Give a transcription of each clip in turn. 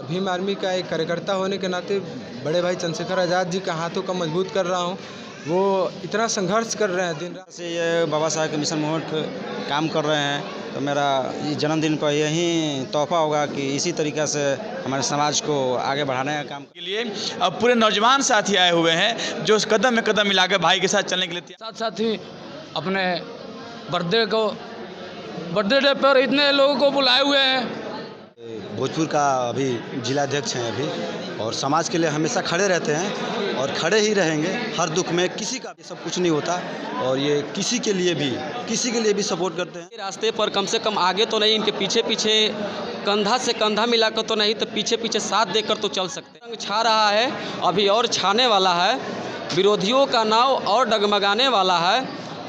Bhim army का एक कार्यकर्ता होने के नाते बड़े भाई चंद्रशेखर आज़ाद जी का हाथों का मजबूत कर रहा हूँ। वो इतना संघर्ष कर रहे हैं दिन रात से, ये बाबा साहब के मिशन मोड काम कर रहे हैं, तो मेरा जन्मदिन पर यही तोहफा होगा कि इसी तरीक़े से हमारे समाज को आगे बढ़ाने का काम के लिए अब पूरे नौजवान साथी आए हुए हैं जो कदम में कदम मिलाकर भाई के साथ चलने के लिए साथ साथ ही अपने बर्थडे डे पर इतने लोगों को बुलाए हुए हैं। भोजपुर का अभी जिलाध्यक्ष हैं अभी, और समाज के लिए हमेशा खड़े रहते हैं और खड़े ही रहेंगे हर दुख में। किसी का सब कुछ नहीं होता और ये किसी के लिए भी सपोर्ट करते हैं। रास्ते पर कम से कम आगे तो नहीं, इनके पीछे पीछे कंधा से कंधा मिलाकर तो नहीं, तो पीछे पीछे साथ देकर तो चल सकते हैं। रंग छा रहा है, अभी और छाने वाला है, विरोधियों का नाव और डगमगाने वाला है,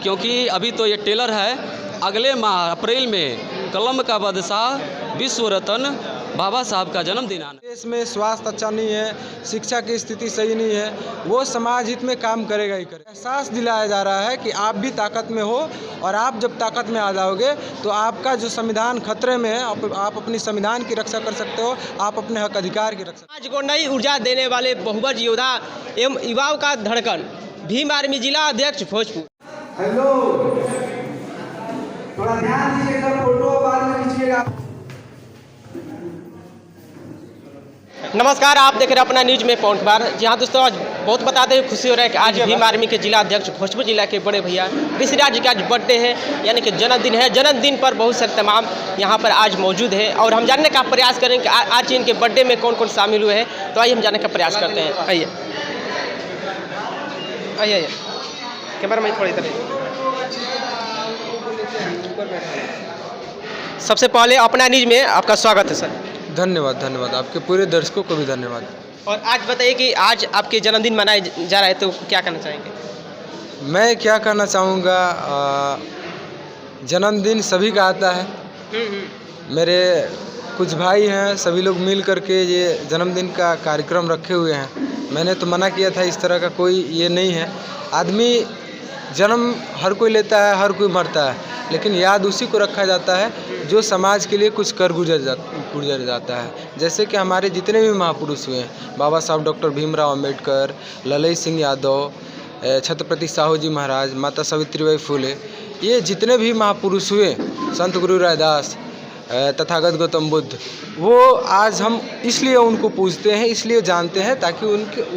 क्योंकि अभी तो ये टेलर है। अगले माह अप्रैल में कलम का बादशाह विश्व रत्न बाबा साहब का जन्मदिन आना। देश में स्वास्थ्य अच्छा नहीं है, शिक्षा की स्थिति सही नहीं है, वो समाज हित में काम करेगा ही करेगा। एहसास दिलाया जा रहा है कि आप भी ताकत में हो, और आप जब ताकत में आ जाओगे तो आपका जो संविधान खतरे में है, आप अपनी संविधान की रक्षा कर सकते हो, आप अपने हक अधिकार की रक्षा। समाज को नई ऊर्जा देने वाले बहुबज योद्धा एवं युवाओं का धड़कन, भीम आर्मी जिला अध्यक्ष भोजपुर। हेलो, थोड़ा ध्यान दीजिएगा, फोटो बाद में खींचिएगा। नमस्कार, आप देख रहे हैं अपना न्यूज में पवन कुमार। जी हाँ दोस्तों, आज बहुत बताते हुए खुशी हो रहा है कि आज भीम आर्मी के जिला अध्यक्ष भोजपुर जिला के बड़े भैया ऋषिराज जी का आज बर्थडे है, यानी कि जन्मदिन है। जन्मदिन पर बहुत सारे तमाम यहाँ पर आज मौजूद है और हम जानने का प्रयास करें कि आज इनके बर्थडे में कौन कौन शामिल हुए हैं। तो आइए हम जानने का प्रयास करते हैं। आइए आइए कैमरा में थोड़ी इधर। सबसे पहले अपना न्यूज में आपका स्वागत है सर। धन्यवाद, आपके पूरे दर्शकों को भी धन्यवाद। और आज बताइए कि आज आपके जन्मदिन मनाया जा रहा है, तो क्या कहना चाहेंगे? मैं क्या कहना चाहूँगा, जन्मदिन सभी का आता है। मेरे कुछ भाई हैं, सभी लोग मिल करके ये जन्मदिन का कार्यक्रम रखे हुए हैं। मैंने तो मना किया था, इस तरह का कोई ये नहीं है। आदमी जन्म हर कोई लेता है, हर कोई मरता है, लेकिन याद उसी को रखा जाता है जो समाज के लिए कुछ कर गुजर जाता है। जैसे कि हमारे जितने भी महापुरुष हुए हैं, बाबा साहब डॉक्टर भीमराव अंबेडकर, ललई सिंह यादव, छत्रपति साहू जी महाराज, माता सावित्रीबाई फुले, ये जितने भी महापुरुष हुए, संत गुरु रैदास, तथागत गौतम बुद्ध, वो आज हम इसलिए उनको पूजते हैं, इसलिए जानते हैं ताकि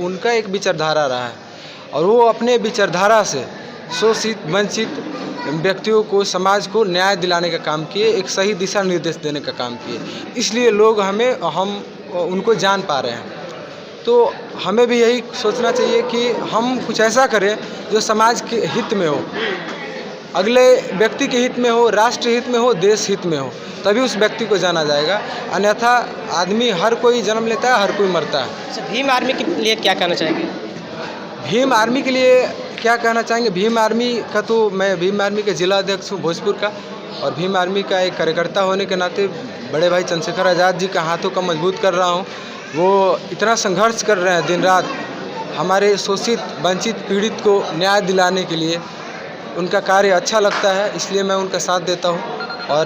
उनका एक विचारधारा रहा है और वो अपने विचारधारा से शोषित वंचित व्यक्तियों को, समाज को न्याय दिलाने का काम किए, एक सही दिशा निर्देश देने का काम किए। इसलिए लोग हम उनको जान पा रहे हैं। तो हमें भी यही सोचना चाहिए कि हम कुछ ऐसा करें जो समाज के हित में हो, अगले व्यक्ति के हित में हो, राष्ट्र हित में हो, देश हित में हो, तभी उस व्यक्ति को जाना जाएगा। अन्यथा आदमी हर कोई जन्म लेता है, हर कोई मरता है। भीम आर्मी के लिए क्या कहना चाहेंगे? भीम आर्मी के लिए क्या कहना चाहेंगे? भीम आर्मी का तो मैं भीम आर्मी के जिला अध्यक्ष हूँ भोजपुर का, और भीम आर्मी का एक कार्यकर्ता होने के नाते बड़े भाई चंद्रशेखर आज़ाद जी का हाथों का मजबूत कर रहा हूँ। वो इतना संघर्ष कर रहे हैं दिन रात हमारे शोषित वंचित पीड़ित को न्याय दिलाने के लिए। उनका कार्य अच्छा लगता है, इसलिए मैं उनका साथ देता हूँ, और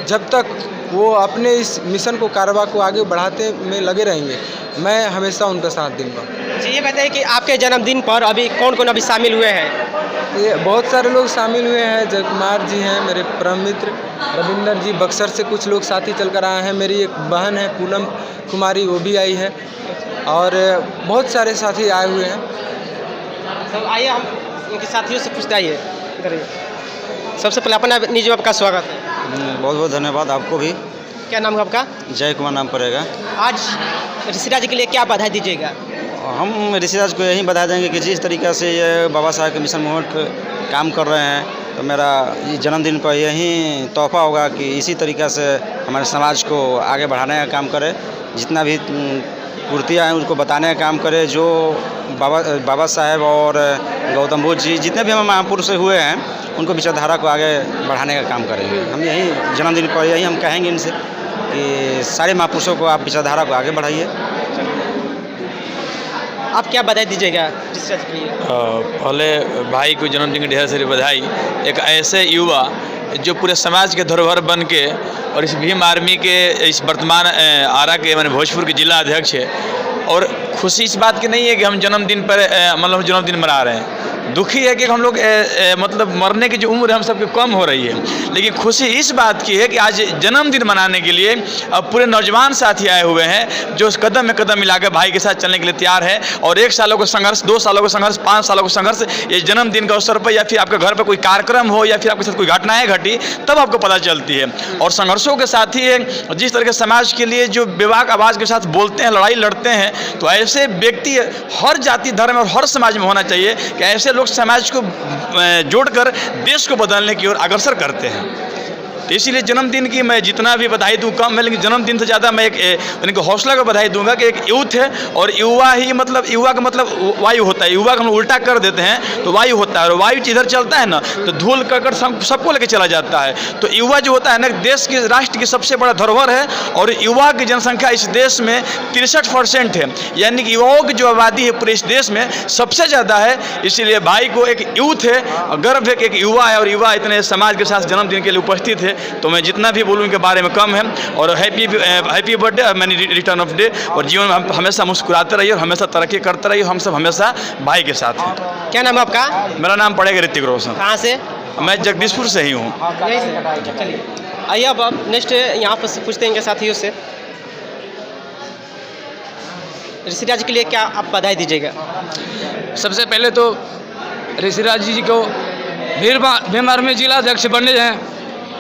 जब तक वो अपने इस मिशन को, कारोबार को आगे बढ़ाते में लगे रहेंगे, मैं हमेशा उनका साथ दूंगा। जी, ये बताइए कि आपके जन्मदिन पर अभी कौन कौन अभी शामिल हुए हैं? ये बहुत सारे लोग शामिल हुए हैं। जयकुमार जी हैं, मेरे परम मित्र, रविंदर जी बक्सर से कुछ लोग साथी चल कर आए हैं। मेरी एक बहन है पूनम कुमारी, वो भी आई है, और बहुत सारे साथी आए हुए हैं। तो आइए हम उनके साथियों से पूछते आइए। सबसे पहले अपना निजी आपका स्वागत है। बहुत बहुत धन्यवाद आपको भी। क्या नाम है आपका? जय कुमार नाम पड़ेगा। आज ऋषिराज के लिए क्या बधाई दीजिएगा? हम ऋषिराज को यही बता देंगे कि जिस तरीक़े से ये बाबा साहब के मिशन मोड काम कर रहे हैं, तो मेरा जन्मदिन पर यही तोहफा होगा कि इसी तरीक़े से हमारे समाज को आगे बढ़ाने का काम करे, जितना भी कुर्तियाँ हैं उसको बताने का काम करे। जो बाबा साहब और गौतम बुद्ध जी, जितने भी हम महापुरुष हुए हैं, उनको विचारधारा को आगे बढ़ाने का काम करेंगे। हम यही जन्मदिन पर यही हम कहेंगे इनसे कि सारे महापुरुषों को आप विचारधारा को आगे बढ़ाइए। आप क्या बधाई दीजिएगा ऋषिराज के लिए? पहले भाई को जन्मदिन की ढेर सारी बधाई। एक ऐसे युवा जो पूरे समाज के धरोहर बन के और इस भीम आर्मी के इस वर्तमान आरा के मैंने भोजपुर के जिला अध्यक्ष है। और खुशी इस बात की नहीं है कि हम जन्मदिन पर मतलब जन्मदिन मना रहे हैं, दुखी है कि हम लोग मतलब मरने की जो उम्र है हम सबकी कम हो रही है। लेकिन खुशी इस बात की है कि आज जन्मदिन मनाने के लिए अब पूरे नौजवान साथी आए हुए हैं जो कदम में कदम मिला के भाई के साथ चलने के लिए तैयार है। और 1 सालों का संघर्ष, 2 सालों का संघर्ष, 5 सालों का संघर्ष, ये जन्मदिन के अवसर पर या फिर आपके घर पर कोई कार्यक्रम हो या फिर आपके साथ कोई घटनाएं घटी तब आपको पता चलती है। और संघर्षों के साथ ही जिस तरह के समाज के लिए जो बेबाक आवाज़ के साथ बोलते हैं, लड़ाई लड़ते हैं, तो ऐसे व्यक्ति हर जाति धर्म और हर समाज में होना चाहिए कि ऐसे लोग समाज को जोड़कर देश को बदलने की ओर अग्रसर करते हैं। तो इसीलिए जन्मदिन की मैं जितना भी बधाई दूँ कम है, लेकिन जन्मदिन से ज़्यादा मैं एक हौसला का बधाई दूंगा कि एक यूथ है और युवा ही मतलब युवा का मतलब वायु होता है। युवा को हम उल्टा कर देते हैं तो वायु होता है, और वायु जिधर चलता है ना तो धूल करकट सबको लेके चला जाता है। तो युवा जो होता है ना देश के राष्ट्र की सबसे बड़ा धरोहर है, और युवा की जनसंख्या इस देश में 63% है, यानी कि युवाओं की जो आबादी है पूरे इस देश में सबसे ज़्यादा है। इसीलिए भाई को एक यूथ है, गर्व है कि एक युवा है और युवा इतने समाज के साथ जन्मदिन के लिए उपस्थित है। तो मैं जितना भी बोलूँ इनके बारे में कम है। और happy birthday, many return of day. और जीवन में हम हमेशा मुस्कुराते रहिए और हमेशा तरक्की करते रहिए। हम सब हमेशा भाई के साथ हैं। क्या नाम है आपका? मेरा नाम पड़ेगा ऋतिक रोशन। कहाँ से? मैं जगदीशपुर से ही हूँ। यहीं से? चलिए आइए अब नेक्स्ट यहाँ पर पूछते हैं इनके साथियों से। ऋषिराज के लिए क्या आप बधाई दीजिएगा? सबसे पहले तो ऋषिराज जी को भीम आर्मी जिला अध्यक्ष बने हैं,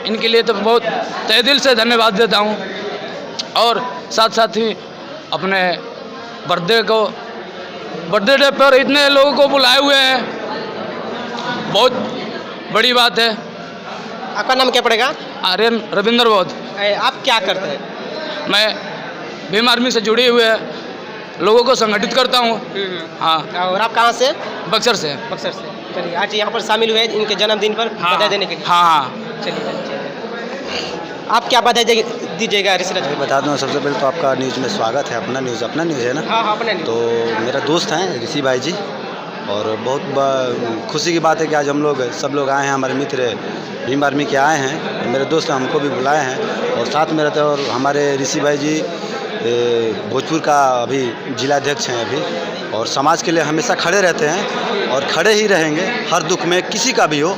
इनके लिए तो बहुत तहे दिल से धन्यवाद देता हूँ। और साथ साथ ही अपने बर्थडे डे पर इतने लोगों को बुलाए हुए हैं, बहुत बड़ी बात है। आपका नाम क्या पड़ेगा? आर्यन रविंद्र बोध। आप क्या करते हैं? मैं भीम आर्मी से जुड़े हुए लोगों को संगठित करता हूँ। हाँ। और आप कहाँ से? बक्सर से। बक्सर से। चलिए आज यहाँ पर शामिल हुए इनके जन्मदिन पर बधाई देने के लिए। हाँ। चलिए आप क्या बधाई दीजिएगा ऋषिराज? बता दूँ सबसे पहले तो आपका न्यूज़ में स्वागत है। अपना न्यूज़ है ना? हाँ अपना न्यूज़। तो मेरा दोस्त हैं ऋषि भाई जी, और बहुत खुशी की बात है कि आज हम लोग सब लोग आए हैं, हमारे मित्र भीम आर्मी के आए हैं, मेरे दोस्त हमको भी बुलाए हैं और साथ में रहते हैं। और हमारे ऋषि भाई जी भोजपुर का अभी जिलाध्यक्ष हैं अभी, और समाज के लिए हमेशा खड़े रहते हैं और खड़े ही रहेंगे हर दुख में, किसी का भी हो।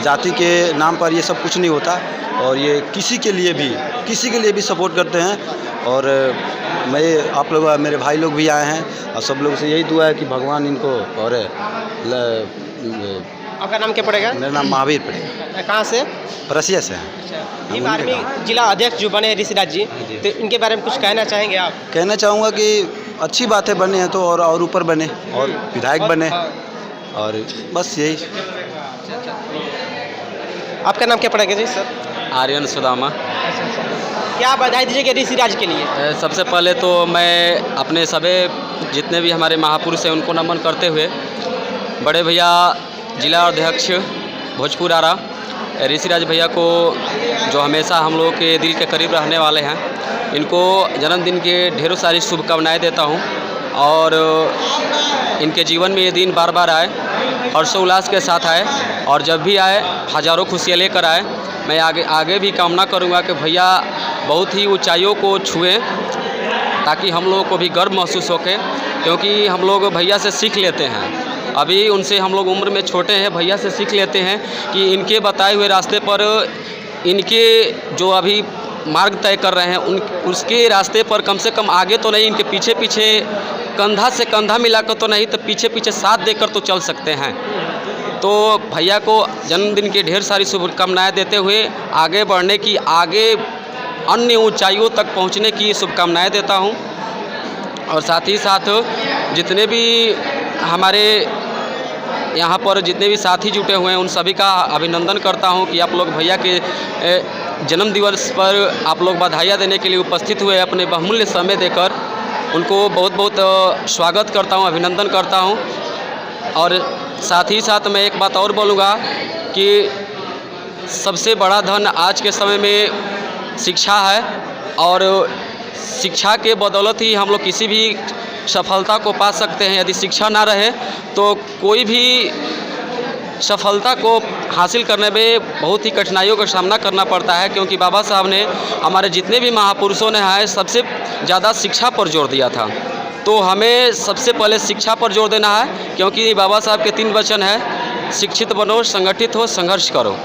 जाति के नाम पर ये सब कुछ नहीं होता, और ये किसी के लिए भी सपोर्ट करते हैं। और मैं आप लोग मेरे भाई लोग भी आए हैं और सब लोग से यही दुआ है कि भगवान इनको और आपका नाम क्या पड़ेगा? मेरा नाम महावीर पड़ेगा। कहाँ से? रसिया से हैं। भीम आर्मी जिला अध्यक्ष जो बने ऋषिराज जी, तो इनके बारे में कुछ कहना चाहेंगे आप? कहना चाहूँगा कि अच्छी बातें बने हैं तो और ऊपर बने और विधायक बने, और बस यही। आपका नाम क्या पड़ेगा जी? सर आर्यन सुदामा। क्या बधाई दीजिएगा ऋषिराज के लिए? सबसे पहले तो मैं अपने सभी जितने भी हमारे महापुरुष हैं उनको नमन करते हुए बड़े भैया जिला अध्यक्ष भोजपुर आरा ऋषिराज भैया को, जो हमेशा हम लोग के दिल के करीब रहने वाले हैं, इनको जन्मदिन के ढेरों सारी शुभकामनाएं देता हूं। और इनके जीवन में ये दिन बार बार आए, हर्षोल्लास के साथ आए, और जब भी आए हज़ारों खुशियाँ लेकर आए। मैं आगे भी कामना करूंगा कि भैया बहुत ही ऊंचाइयों को छुएं, ताकि हम लोगों को भी गर्व महसूस होके, क्योंकि हम लोग भैया से सीख लेते हैं। अभी उनसे हम लोग उम्र में छोटे हैं, भैया से सीख लेते हैं कि इनके बताए हुए रास्ते पर, इनके जो अभी मार्ग तय कर रहे हैं उसके रास्ते पर कम से कम आगे तो नहीं, इनके पीछे पीछे कंधा से कंधा मिलाकर तो नहीं तो पीछे पीछे साथ देकर तो चल सकते हैं। तो भैया को जन्मदिन की ढेर सारी शुभकामनाएं देते हुए आगे बढ़ने की, आगे अन्य ऊंचाइयों तक पहुंचने की शुभकामनाएं देता हूं। और साथ ही साथ जितने भी हमारे यहाँ पर जितने भी साथी जुटे हुए हैं उन सभी का अभिनंदन करता हूं कि आप लोग भैया के जन्म दिवस पर आप लोग बधाइयाँ देने के लिए उपस्थित हुए, अपने बहुमूल्य समय देकर उनको बहुत बहुत स्वागत करता हूं, अभिनंदन करता हूं। और साथ ही साथ मैं एक बात और बोलूँगा कि सबसे बड़ा धन आज के समय में शिक्षा है, और शिक्षा के बदौलत ही हम लोग किसी भी सफलता को पा सकते हैं। यदि शिक्षा ना रहे तो कोई भी सफलता को हासिल करने में बहुत ही कठिनाइयों का सामना करना पड़ता है, क्योंकि बाबा साहब ने हमारे जितने भी महापुरुषों ने हैं सबसे ज़्यादा शिक्षा पर जोर दिया था। तो हमें सबसे पहले शिक्षा पर जोर देना है, क्योंकि बाबा साहब के 3 वचन हैं, शिक्षित बनो, संगठित हो, संघर्ष करो।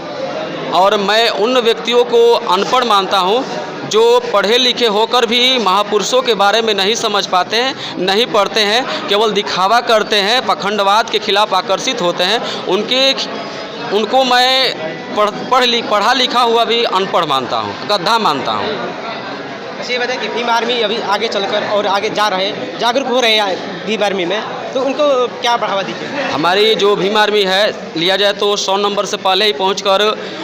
और मैं उन व्यक्तियों को अनपढ़ मानता हूँ जो पढ़े लिखे होकर भी महापुरुषों के बारे में नहीं समझ पाते हैं, नहीं पढ़ते हैं, केवल दिखावा करते हैं, पाखंडवाद के खिलाफ आकर्षित होते हैं। उनको मैं पढ़ा लिखा हुआ भी अनपढ़ मानता हूँ, गद्दा मानता हूँ। अच्छा ये बताएं कि भीम आर्मी अभी आगे चलकर और आगे जा रहे हैं, जागरूक हो रहे हैं भीम आर्मी में, तो उनको क्या बढ़ावा दीजिए? हमारी जो भीम आर्मी है लिया जाए तो 100 नंबर से पहले ही पहुंचकर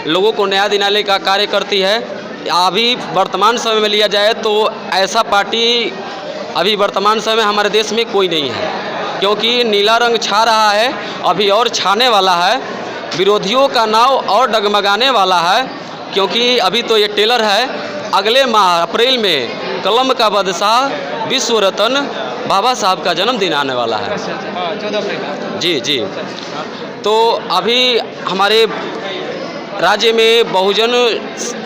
लोगों को न्याय दिलाने का कार्य करती है। अभी वर्तमान समय में लिया जाए तो ऐसा पार्टी अभी वर्तमान समय में हमारे देश में कोई नहीं है, क्योंकि नीला रंग छा रहा है, अभी और छाने वाला है। विरोधियों का नाव और डगमगाने वाला है, क्योंकि अभी तो ये टेलर है। अगले माह अप्रैल में कलम का बादशाह विश्व रत्न बाबा साहब का जन्मदिन आने वाला है। 14 अप्रैल। जी। तो अभी हमारे राज्य में बहुजन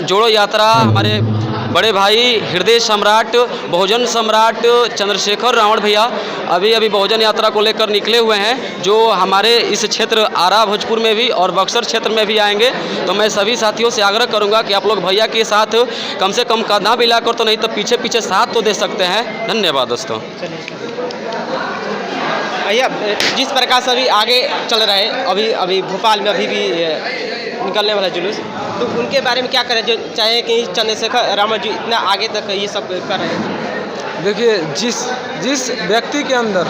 जोड़ो यात्रा हमारे बड़े भाई हृदय सम्राट, बहुजन सम्राट चंद्रशेखर रावण भैया अभी बहुजन यात्रा को लेकर निकले हुए हैं, जो हमारे इस क्षेत्र आरा भोजपुर में भी और बक्सर क्षेत्र में भी आएंगे। तो मैं सभी साथियों से आग्रह करूंगा कि आप लोग भैया के साथ कम से कम कंधा मिलाकर तो नहीं तो पीछे साथ तो दे सकते हैं। धन्यवाद दोस्तों। भैया जिस प्रकार से अभी आगे चल रहे हैं, अभी भोपाल में अभी भी निकलने वाला जुलूस, तो उनके बारे में क्या करें जो चाहे कि चंद्रशेखर रावण जी इतना आगे तक ये सब कर रहे हैं? देखिए, जिस व्यक्ति के अंदर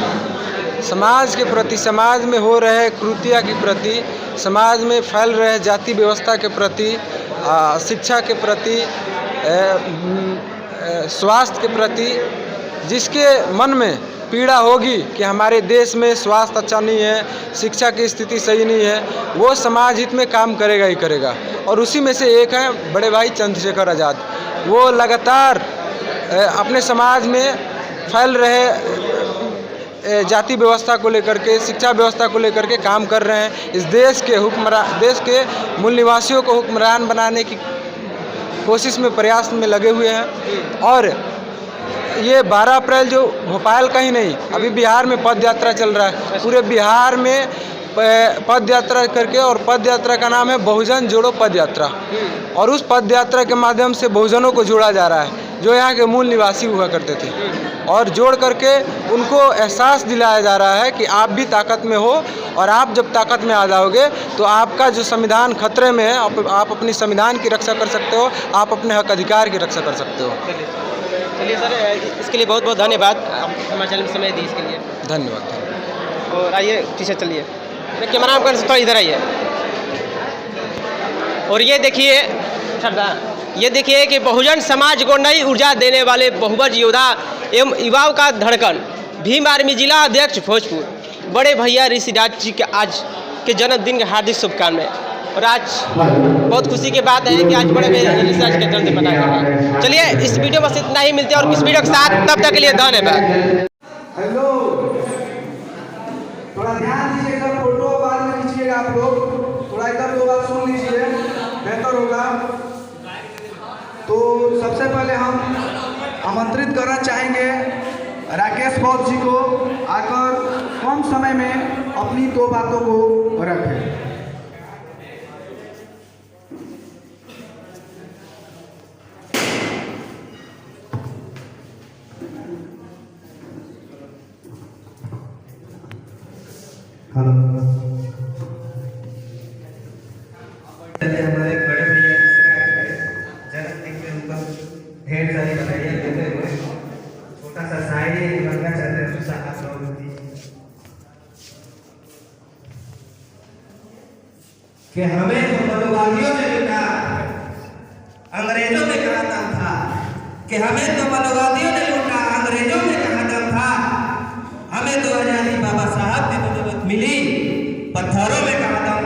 समाज के प्रति, समाज में हो रहे कृत्या के प्रति, समाज में फैल रहे जाति व्यवस्था के प्रति, शिक्षा के प्रति, स्वास्थ्य के प्रति जिसके मन में पीड़ा होगी कि हमारे देश में स्वास्थ्य अच्छा नहीं है, शिक्षा की स्थिति सही नहीं है, वो समाज हित में काम करेगा ही करेगा। और उसी में से एक है बड़े भाई चंद्रशेखर आज़ाद। वो लगातार अपने समाज में फैल रहे जाति व्यवस्था को लेकर के, शिक्षा व्यवस्था को लेकर के काम कर रहे हैं। इस देश के मूल निवासियों को हुक्मरान बनाने की कोशिश में, प्रयास में लगे हुए हैं। और ये 12 अप्रैल जो भोपाल का ही नहीं, अभी बिहार में पद यात्रा चल रहा है, पूरे बिहार में पद यात्रा करके, और पद यात्रा का नाम है बहुजन जोड़ो पद यात्रा। और उस पद यात्रा के माध्यम से बहुजनों को जोड़ा जा रहा है जो यहाँ के मूल निवासी हुआ करते थे, और जोड़ करके उनको एहसास दिलाया जा रहा है कि आप भी ताकत में हो, और आप जब ताकत में आ जाओगे तो आपका जो संविधान खतरे में है, आप अपनी संविधान की रक्षा कर सकते हो, आप अपने हक अधिकार की रक्षा कर सकते हो। चलिए सर, इसके लिए बहुत बहुत धन्यवाद, हमारे चैनल में समय दी इसके लिए धन्यवाद। और आइए पीछे चलिए, मैं कैमरा मैन से थोड़ा इधर आइए। और ये देखिए कि बहुजन समाज को नई ऊर्जा देने वाले बहुबज योद्धा एवं युवाओं का धड़कन भीम आर्मी जिला अध्यक्ष भोजपुर बड़े भैया ऋषिराज जी के आज के जन्मदिन के हार्दिक शुभकामनाएं। और आज बहुत खुशी की बात है कि आज बड़े भैया ऋषिराज के जन्मदिन मनाया जा रहा है। चलिए इस वीडियो में इतना ही, मिलते हैं और इस वीडियो के साथ, तब तक के लिए धन्यवाद। हेलो, थोड़ा ध्यान दीजिएगा, फोटो बाद में खींचिएगा आप लोग, थोड़ा इधर 2 बात सुन लीजिए, बेहतर होगा। तो सबसे पहले हम आमंत्रित करना चाहेंगे राकेश बौद्ध जी को, आकर कम समय में अपनी 2 बातों को रखें। हमारे बड़े भैया जन्मदिन पे उनको ढेर सारी बधाइयाँ देते हुए छोटा सा शायरी बनना चाहते हैं आप लोग कि हमें तो मनोवादियों ने लूटा, अंग्रेजों ने कहा दम था, कि हमें तो मनोवादियों ने लूटा, अंग्रेजों ने कहा दम था, हमें तो आजादी बाबा साहब की बदौलत मिली, पत्थरों में कहा दम